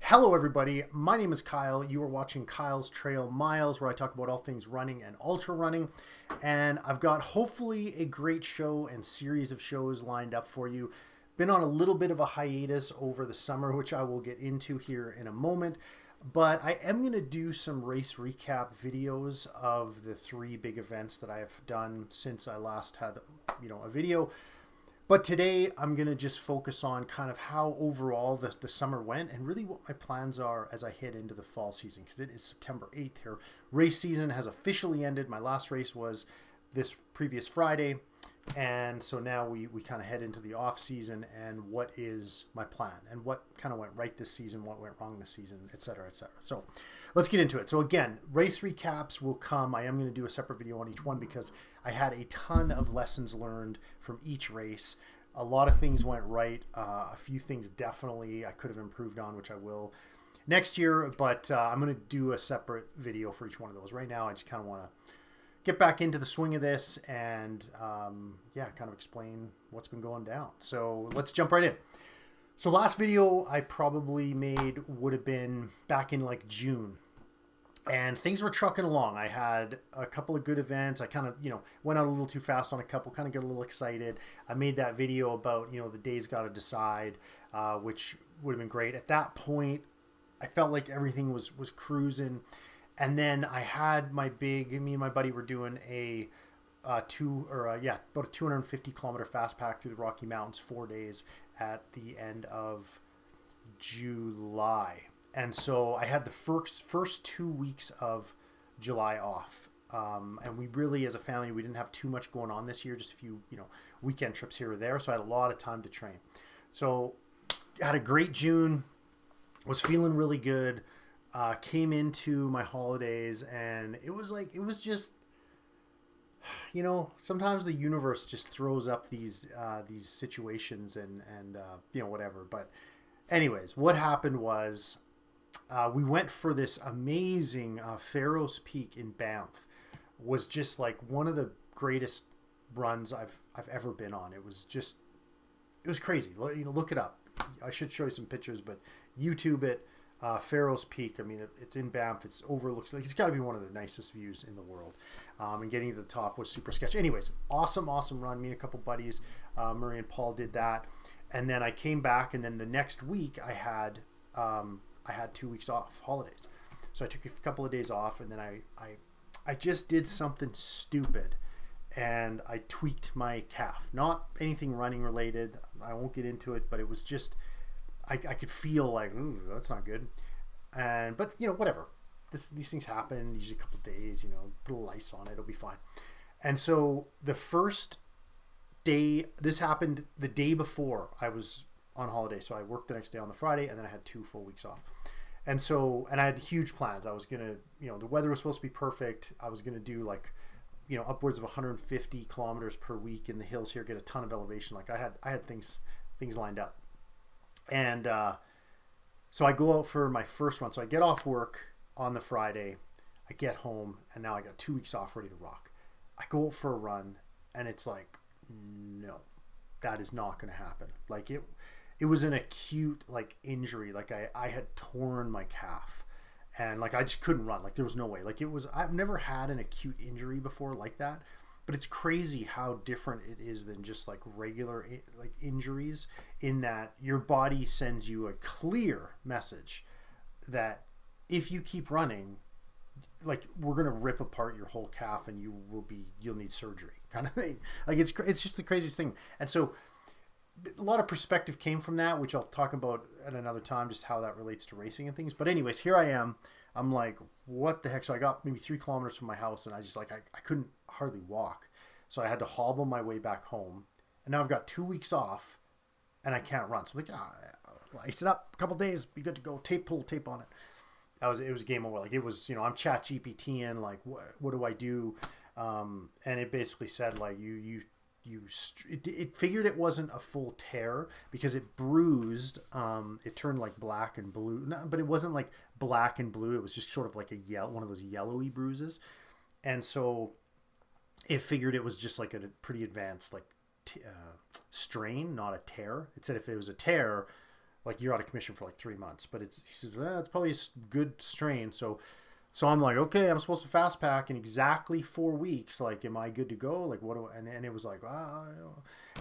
Hello, everybody. My name is Kyle. You are watching Kyle's Trail Miles, where I talk about all things running and ultra running. And I've got hopefully a great show and series of shows lined up for you. Been on a little bit of a hiatus over the summer, which I will get into here in a moment. But I am going to do some race recap videos of the three big events that I have done since I last had, a video. But today I'm going to just focus on kind of how overall the summer went and really what my plans are as I head into the fall season, because it is September 8th here. Race season has officially ended. My last race was this previous Friday. And so now we kind of head into the off season and what is my plan and what kind of went right this season, what went wrong this season, et cetera, et cetera. So let's get into it. So again, race recaps will come. I am going to do a separate video on each one because I had a ton of lessons learned from each race. A lot of things went right. A few things definitely I could have improved on, which I will next year. But I'm going to do a separate video for each one of those. Right now, I just kind of want to get back into the swing of this and kind of explain what's been going down. So let's jump right in. So last video I probably made would have been back in like June, and things were trucking along. I had a couple of good events. I kind of, went out a little too fast on a couple, kind of got a little excited. I made that video about, the days got to decide, which would have been great. At that point, I felt like everything was cruising. And then I had me and my buddy were doing about a 250 kilometer fast pack through the Rocky Mountains, 4 days at the end of July. And so I had the first 2 weeks of July off. And we really, as a family, we didn't have too much going on this year, just a few, weekend trips here or there. So I had a lot of time to train. So I had a great June, was feeling really good. Came into my holidays and it was just, sometimes the universe just throws up these situations and whatever. But anyways, what happened was we went for this amazing Pharaoh's Peak in Banff. Was just like one of the greatest runs I've ever been on. It was crazy. Look it up. I should show you some pictures, but YouTube it. Pharaoh's Peak. I mean, it's in Banff. It's overlooks like it's got to be one of the nicest views in the world. And getting to the top was super sketchy. Anyways, awesome run. Me and a couple buddies, Murray and Paul, did that, and then I came back. And then the next week, I had 2 weeks off, holidays. So I took a couple of days off, and then I just did something stupid, and I tweaked my calf. Not anything running related. I won't get into it, but it was just. I could feel like, ooh, that's not good. But whatever. These things happen. Usually a couple of days, put a little ice on it. It'll be fine. And so the first day, this happened the day before I was on holiday. So I worked the next day on the Friday, and then I had 2 full weeks off. And I had huge plans. I was going to, the weather was supposed to be perfect. I was going to do upwards of 150 kilometers per week in the hills here, get a ton of elevation. Like I had things lined up. And so I go out for my first one. So I get off work on the Friday. I get home, and now I got 2 weeks off ready to rock. I go out for a run, and it's like, no, that is not going to happen. Like it was an acute injury. Like I had torn my calf, and I just couldn't run. Like there was no way. I've never had an acute injury before like that. But it's crazy how different it is than just regular injuries, in that your body sends you a clear message that if you keep running, we're going to rip apart your whole calf and you'll need surgery kind of thing. It's just the craziest thing. And so a lot of perspective came from that, which I'll talk about at another time, just how that relates to racing and things. But anyways, here I am. I'm like, what the heck? So I got maybe 3 kilometers from my house, and I just I couldn't hardly walk. So I had to hobble my way back home. And now I've got 2 weeks off, and I can't run. So I'm like, ice it up, a couple days, be good to go. Pull tape on it. It was game over. It was, I'm chat GPTing, what do I do? And it basically said it figured it wasn't a full tear because it bruised. It turned black and blue, but it wasn't black and blue. It was just sort of one of those yellowy bruises. And so it figured it was just a pretty advanced strain, not a tear. It said if it was a tear, like you're out of commission for like 3 months. But he says, it's probably a good strain. So I'm like, okay, I'm supposed to fast pack in exactly 4 weeks. Like, am I good to go? Like, what do I, and it was like, ah.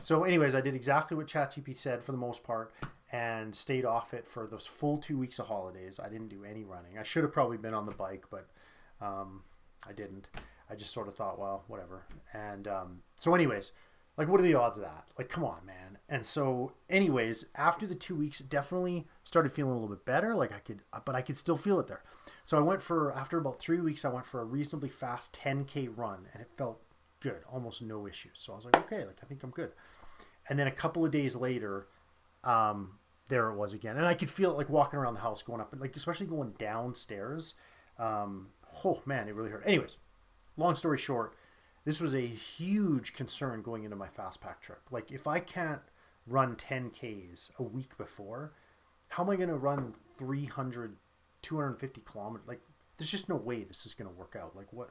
So anyways, I did exactly what ChatGPT said for the most part and stayed off it for those full 2 weeks of holidays. I didn't do any running. I should have probably been on the bike, but I didn't. I just sort of thought, well, whatever. And so anyways, like, what are the odds of that? Like, come on, man. And so anyways, after the 2 weeks, it definitely started feeling a little bit better. Like but I could still feel it there. So after about 3 weeks, I went for a reasonably fast 10K run and it felt good, almost no issues. So I was like, okay, like I think I'm good. And then a couple of days later, there it was again. And I could feel it like walking around the house, going up and like, especially going downstairs. Oh man, it really hurt. Anyways, long story short, this was a huge concern going into my fast pack trip. Like if I can't run 10Ks a week before, how am I going to run 300, 250 kilometers? Like there's just no way this is going to work out. Like what?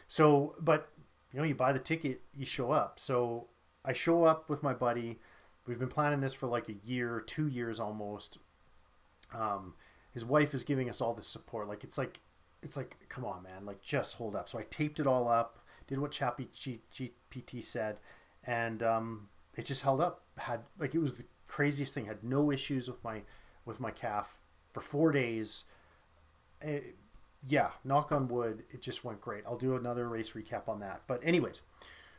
So, but you buy the ticket, you show up. So I show up with my buddy. We've been planning this for like a year, 2 years almost. His wife is giving us all this support. Like, it's like, come on, man, like just hold up. So I taped it all up, did what ChatGPT said, and it just held up. It was the craziest thing. Had no issues with my calf for 4 days. Yeah, knock on wood, it just went great. I'll do another race recap on that. But anyways,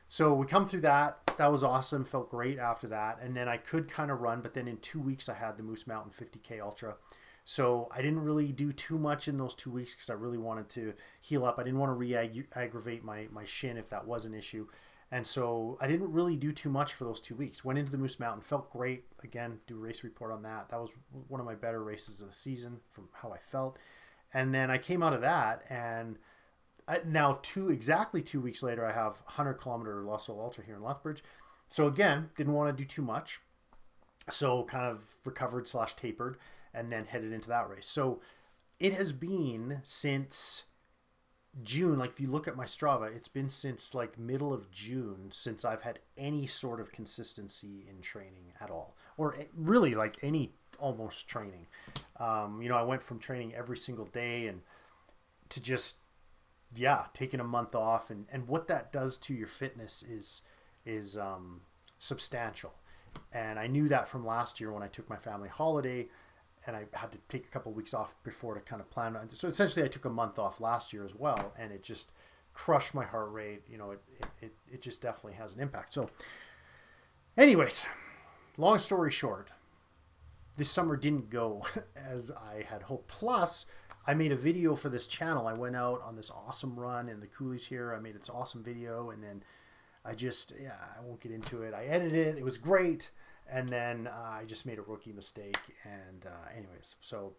so we come through that. That was awesome. Felt great after that. And then I could kind of run, but then in 2 weeks I had the Moose Mountain 50K Ultra. So I didn't really do too much in those 2 weeks because I really wanted to heal up. I didn't want to re-aggravate my shin if that was an issue. And so I didn't really do too much for those 2 weeks. Went into the Moose Mountain, felt great. Again, do a race report on that. That was one of my better races of the season from how I felt. And then I came out of that, and exactly 2 weeks later, I have 100-kilometer Lost Soul Ultra here in Lethbridge. So again, didn't want to do too much. So kind of recovered / tapered, and then headed into that race. So it has been since June. Like if you look at my Strava, it's been since like middle of June since I've had any sort of consistency in training at all, or really like any almost training. I went from training every single day and to just taking a month off, and what that does to your fitness is substantial. And I knew that from last year when I took my family holiday and I had to take a couple of weeks off before to kind of plan on. So essentially I took a month off last year as well, and it just crushed my heart rate. It just definitely has an impact. So anyways, long story short, this summer didn't go as I had hoped. Plus, I made a video for this channel. I went out on this awesome run in the coulees here. I made this awesome video, and then I won't get into it. I edited it. It was great. And then I just made a rookie mistake. And anyways, so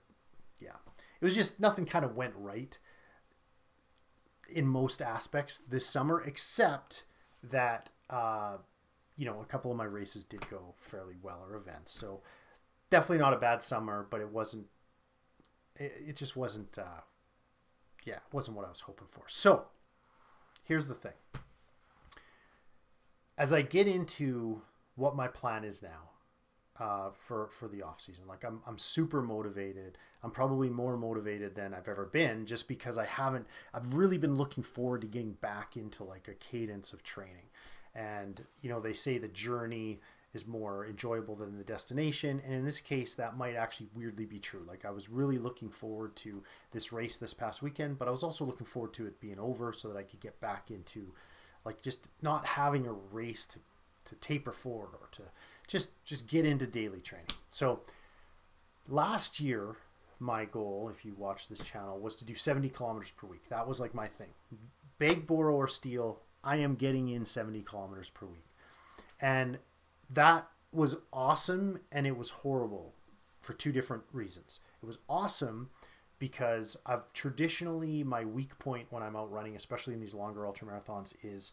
yeah, it was just nothing kind of went right in most aspects this summer, except that, a couple of my races did go fairly well, or events. So definitely not a bad summer, but it wasn't, it just wasn't, it wasn't what I was hoping for. So here's the thing. As I get into what my plan is now for the off season, like I'm super motivated. I'm probably more motivated than I've ever been, just because I've really been looking forward to getting back into like a cadence of training. And, they say the journey is more enjoyable than the destination. And in this case, that might actually weirdly be true. Like I was really looking forward to this race this past weekend, but I was also looking forward to it being over so that I could get back into like just not having a race to taper forward, or to just get into daily training. So last year, my goal, if you watch this channel, was to do 70 kilometers per week. That was like my thing. Big bore or steel, I am getting in 70 kilometers per week. And that was awesome, and it was horrible for two different reasons. It was awesome because I've traditionally, my weak point when I'm out running, especially in these longer ultra marathons, is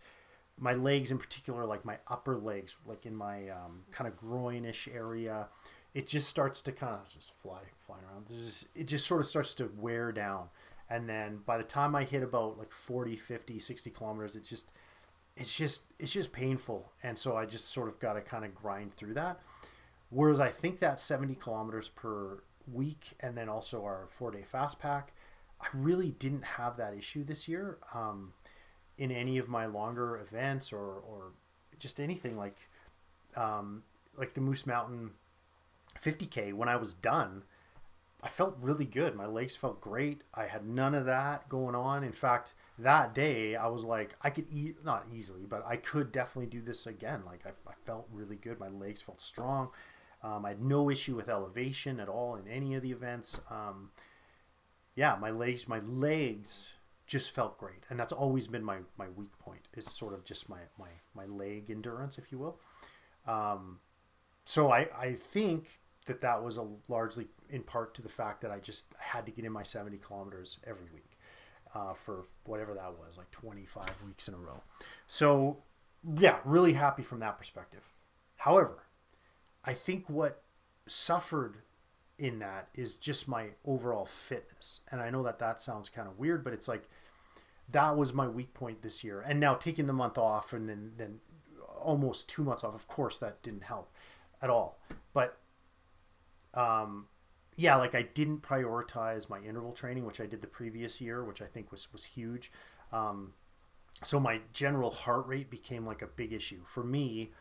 my legs, in particular, like my upper legs, like in my kind of groinish area. It just starts to kind of just flying around. It just sort of starts to wear down. And then by the time I hit about like 40, 50, 60 kilometers, it's just painful. And so I just sort of got to kind of grind through that. Whereas I think that 70 kilometers per week and then also our 4-day fast pack, I really didn't have that issue this year in any of my longer events or just anything like the Moose Mountain 50K. When I was done, I felt really good. My legs felt great. I had none of that going on. In fact, that day I was like, I could eat, not easily, but I could definitely do this again. Like I felt really good. My legs felt strong. I had no issue with elevation at all in any of the events. Yeah, my legs just felt great. And that's always been my weak point, is sort of just my leg endurance, if you will. So I think that was largely in part to the fact that I had to get in my 70 kilometers every week for whatever that was, like 25 weeks in a row. So yeah, really happy from that perspective. However, I think what suffered in that is just my overall fitness. And I know that sounds kind of weird, but it's like that was my weak point this year. And now taking the month off and then almost 2 months off, of course that didn't help at all. But yeah, like I didn't prioritize my interval training, which I did the previous year, which I think was huge. So my general heart rate became like a big issue for me.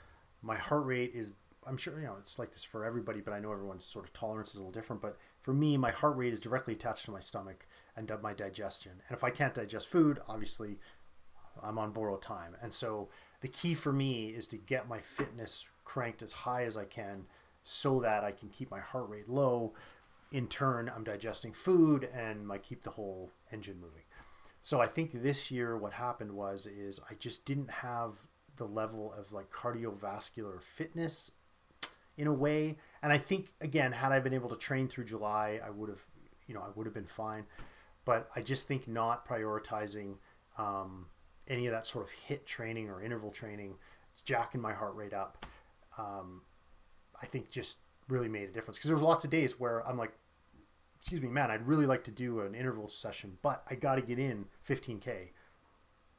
My heart rate is, I'm sure, it's like this for everybody, but I know everyone's sort of tolerance is a little different. But for me, my heart rate is directly attached to my stomach and my digestion. And if I can't digest food, obviously I'm on borrowed time. And so the key for me is to get my fitness cranked as high as I can so that I can keep my heart rate low. In turn, I'm digesting food and I keep the whole engine moving. So I think this year what happened is I just didn't have the level of like cardiovascular fitness in a way. And I think, again, had I been able to train through July, I would have been fine. But I just think not prioritizing any of that sort of HIIT training or interval training, jacking my heart rate up, I think just really made a difference. Because there was lots of days where I'm like, excuse me, man, I'd really like to do an interval session, but I got to get in 15K.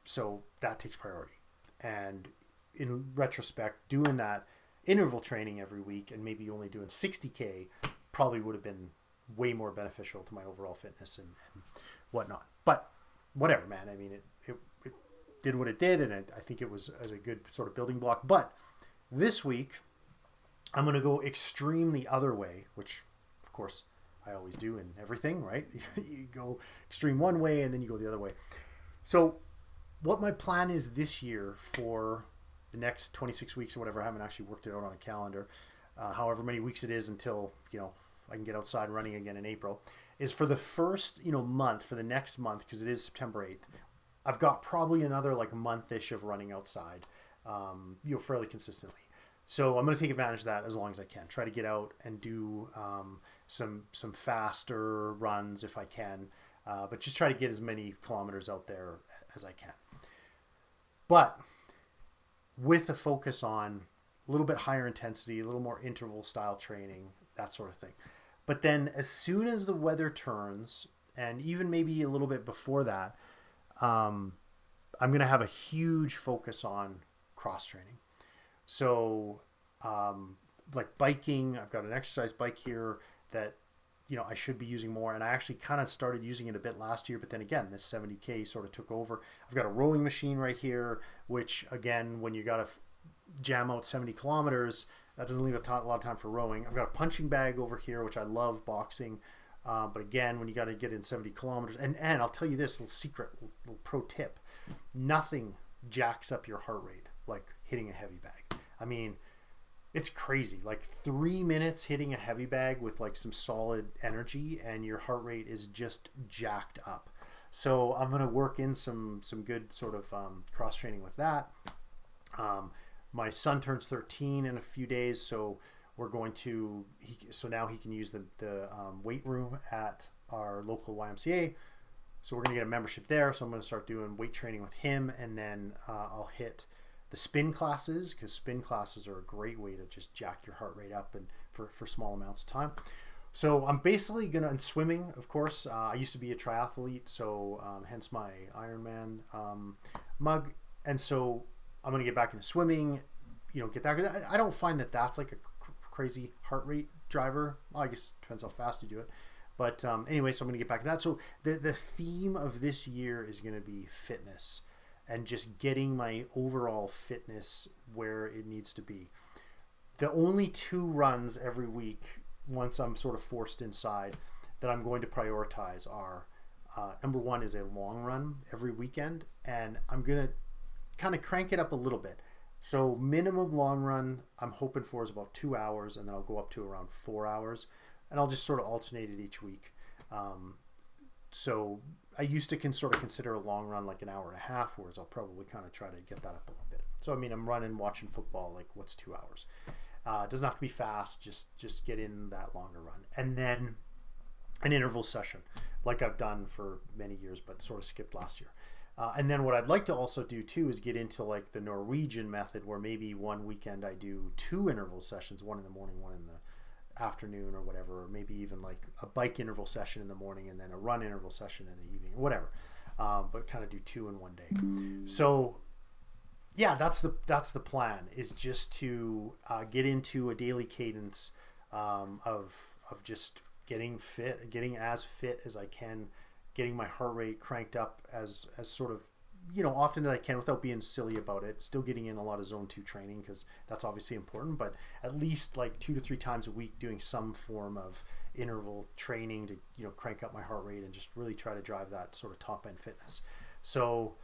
So that takes priority. And in retrospect, doing that interval training every week and maybe only doing 60K probably would have been way more beneficial to my overall fitness and whatnot. But whatever, man. I mean, it did what it did, and I think it was as a good sort of building block. But this week, I'm going to go extreme the other way, which, of course, I always do in everything, right? You go extreme one way, and then you go the other way. So what my plan is this year for the next 26 weeks or whatever, I haven't actually worked it out on a calendar, however many weeks it is until, I can get outside running again in April, is for the first, month, for the next month, because it is September 8th, I've got probably another like month-ish of running outside, fairly consistently. So I'm going to take advantage of that as long as I can. Try to get out and do some faster runs if I can, but just try to get as many kilometers out there as I can. But with a focus on a little bit higher intensity, a little more interval style training, that sort of thing. But then as soon as the weather turns, and even maybe a little bit before that, I'm going to have a huge focus on cross training. So like biking, I've got an exercise bike here that, I should be using more. And I actually kind of started using it a bit last year, but then again, this 70K sort of took over. I've got a rowing machine right here, which again, when you got to jam out 70 kilometers, that doesn't leave a lot of time for rowing. I've got a punching bag over here, which I love boxing. But again, when you got to get in 70 kilometers, and I'll tell you this little secret, little pro tip, nothing jacks up your heart rate like hitting a heavy bag. I mean, it's crazy. Like 3 minutes hitting a heavy bag with like some solid energy and your heart rate is just jacked up. So I'm going to work in some good sort of cross training with that. My son turns 13 in a few days, so we're going to, so now he can use the weight room at our local YMCA. So we're going to get a membership there. So I'm going to start doing weight training with him, and then I'll hit the spin classes, because spin classes are a great way to just jack your heart rate up and for small amounts of time. So I'm basically going to, and swimming, of course, I used to be a triathlete, so hence my Ironman mug. And so I'm going to get back into swimming, get that. I don't find that that's like a crazy heart rate driver. Well, I guess it depends how fast you do it. But anyway, so I'm going to get back to that. So the theme of this year is going to be fitness and just getting my overall fitness where it needs to be. The only 2 runs every week, once I'm sort of forced inside, that I'm going to prioritize are, number 1 is a long run every weekend, and I'm going to kind of crank it up a little bit. So minimum long run I'm hoping for is about 2 hours, and then I'll go up to around 4 hours, and I'll just sort of alternate it each week. So I used to sort of consider a long run like an hour and a half, whereas I'll probably kind of try to get that up a little bit. So I mean, I'm running, watching football, like what's 2 hours? It doesn't have to be fast, just get in that longer run. And then an interval session, like I've done for many years, but sort of skipped last year. And then what I'd like to also do too is get into like the Norwegian method, where maybe one weekend I do 2 interval sessions, one in the morning, one in the afternoon or whatever, or maybe even like a bike interval session in the morning and then a run interval session in the evening, or whatever. But kind of do 2 in one day. So yeah, that's the plan, is just to get into a daily cadence of just getting fit, getting as fit as I can, getting my heart rate cranked up as sort of, often as I can without being silly about it. Still getting in a lot of zone 2 training, because that's obviously important, but at least like 2 to 3 times a week doing some form of interval training to, crank up my heart rate and just really try to drive that sort of top end fitness. So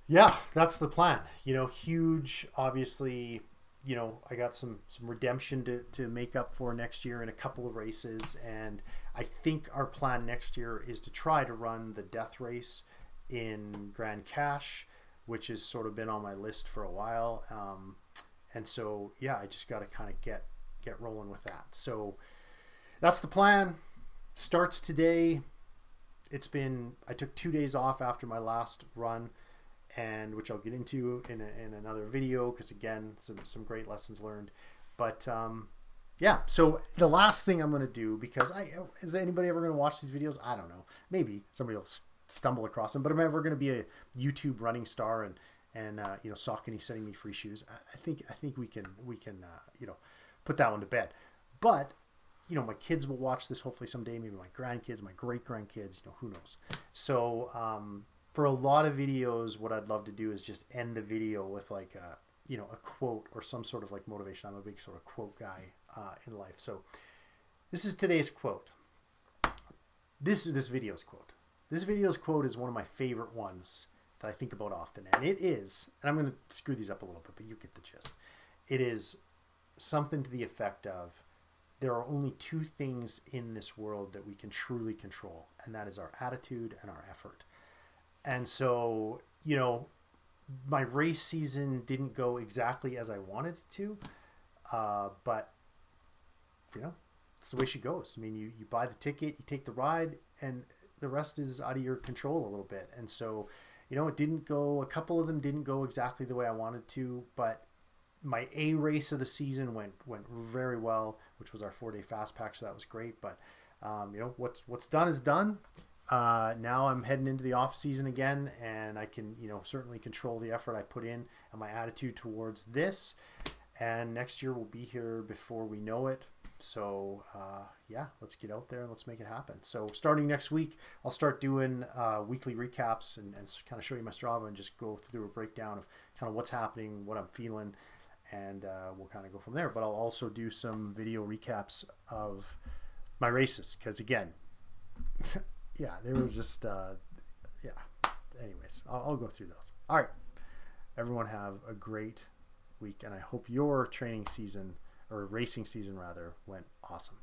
yeah, that's the plan. Huge, obviously, I got some redemption to make up for next year in a couple of races. And I think our plan next year is to try to run the death race in Grand Cache, which has sort of been on my list for a while. And so, yeah, I just got to kind of get rolling with that. So that's the plan. Starts today. I took 2 days off after my last run, and which I'll get into in another video, because again, some great lessons learned. But yeah, so the last thing I'm going to do, because is anybody ever going to watch these videos? I don't know. Maybe somebody will stumble across them, but I'm never going to be a YouTube running star and Saucony sending me free shoes. I think we can put that one to bed. But my kids will watch this hopefully someday, maybe my grandkids, my great grandkids, who knows. So for a lot of videos, what I'd love to do is just end the video with like a quote or some sort of like motivation. I'm a big sort of quote guy in life. So this is today's quote. This video's quote. This video's quote is one of my favorite ones that I think about often. And it is, and I'm going to screw these up a little bit, but you get the gist. It is something to the effect of, there are only 2 things in this world that we can truly control, and that is our attitude and our effort. And so, my race season didn't go exactly as I wanted it to, but, it's the way she goes. I mean, you buy the ticket, you take the ride, and the rest is out of your control a little bit. And so, it didn't go, a couple of them didn't go exactly the way I wanted to, but my A race of the season went very well, which was our 4-day fast pack. So that was great. But, what's done is done. Now I'm heading into the off season again, and I can, certainly control the effort I put in and my attitude towards this. And next year will be here before we know it. So, yeah, let's get out there and let's make it happen. So starting next week, I'll start doing weekly recaps and kind of show you my Strava and just go through a breakdown of kind of what's happening, what I'm feeling, and we'll kind of go from there. But I'll also do some video recaps of my races, because again, yeah, they were just, yeah. Anyways, I'll go through those. All right. Everyone have a great week, and I hope your training season, or racing season rather, went awesome.